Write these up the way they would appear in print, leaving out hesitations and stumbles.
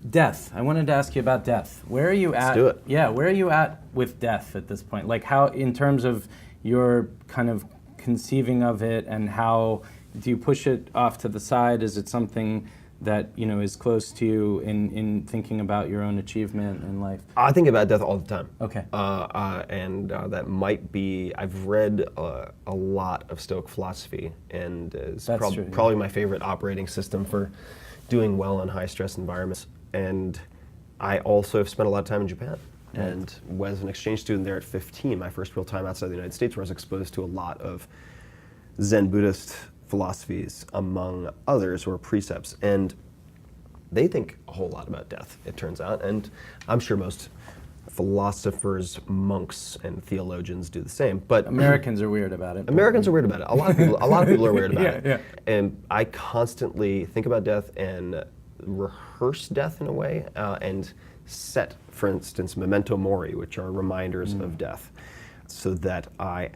Death. I wanted to ask you about death. Where are you at? Let's do it. Yeah, where are you at with death at this point? Like how, in terms of your kind of conceiving of it, and how do you push it off to the side? Is it something that, you know, is close to you in thinking about your own achievement in life? I think about death all the time. Okay. That might be, I've read a lot of Stoic philosophy, and it's That's true, yeah. probably my favorite operating system for doing well in high stress environments. And I also have spent a lot of time in Japan, and was an exchange student there at 15, my first real time outside the United States, where I was exposed to a lot of Zen Buddhist philosophies, among others, or precepts. And they think a whole lot about death, it turns out. And I'm sure most philosophers, monks, and theologians do the same. But Americans are weird about it. Americans are weird about it. A lot of people are weird about it. Yeah. And I constantly think about death and rehearse death in a way, and set, for instance, memento mori, which are reminders of death, so that I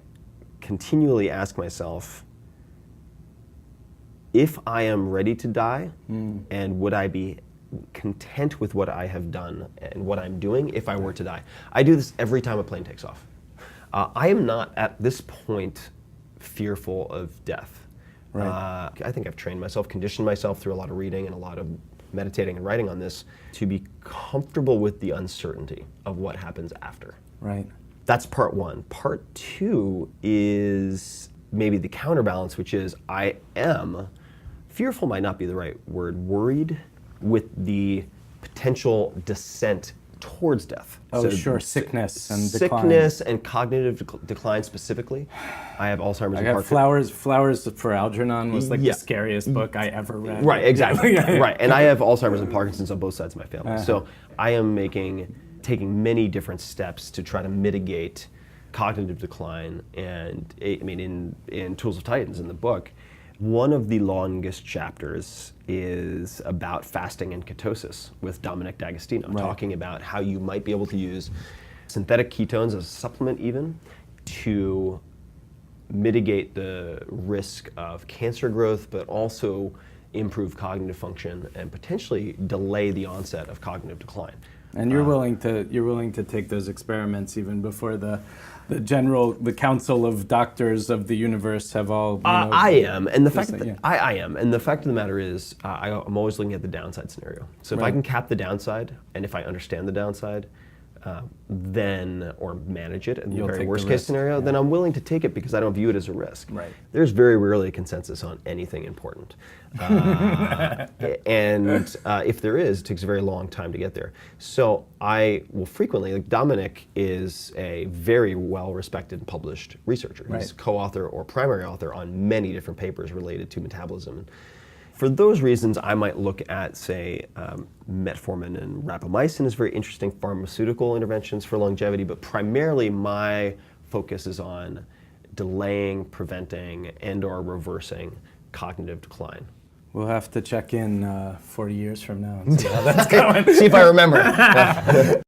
continually ask myself, if I am ready to die, and would I be content with what I have done and what I'm doing if I were to die? I do this every time a plane takes off. I am not, at this point, fearful of death. Right. I think I've trained myself, conditioned myself through a lot of reading and a lot of meditating and writing on this, to be comfortable with the uncertainty of what happens after. Right. That's part one. Part two is maybe the counterbalance, which is I am, fearful might not be the right word, worried with the potential descent towards death. Oh, So sure, sickness and decline. Sickness and cognitive decline specifically. I have Alzheimer's and I got Parkinson's. Flowers for Algernon was like Yeah. the scariest book I ever read. Right, exactly. Yeah. Right, and I have Alzheimer's and Parkinson's on both sides of my family. So I am taking many different steps to try to mitigate cognitive decline. And I mean, in Tools of Titans, in the book, one of the longest chapters is about fasting and ketosis with Dominic D'Agostino, talking about how you might be able to use synthetic ketones as a supplement even to mitigate the risk of cancer growth, but also improve cognitive function and potentially delay the onset of cognitive decline. And you're willing to take those experiments even before the council of doctors of the universe have all. I am, and the fact that- that yeah. I am, and the fact of the matter is, I'm always looking at the downside scenario. So if I Right. can cap the downside, and if I understand the downside, then, or manage it in the You'll very take the worst case risk, scenario, then I'm willing to take it because I don't view it as a risk. Right. There's very rarely a consensus on anything important. And if there is, it takes a very long time to get there. So I will frequently, like Dominic is a very well-respected and published researcher. He's co-author or primary author on many different papers related to metabolism. For those reasons, I might look at, say, metformin and rapamycin as very interesting pharmaceutical interventions for longevity, but primarily my focus is on delaying, preventing, and/or reversing cognitive decline. We'll have to check in 40 years from now and see how that's going. See if I remember.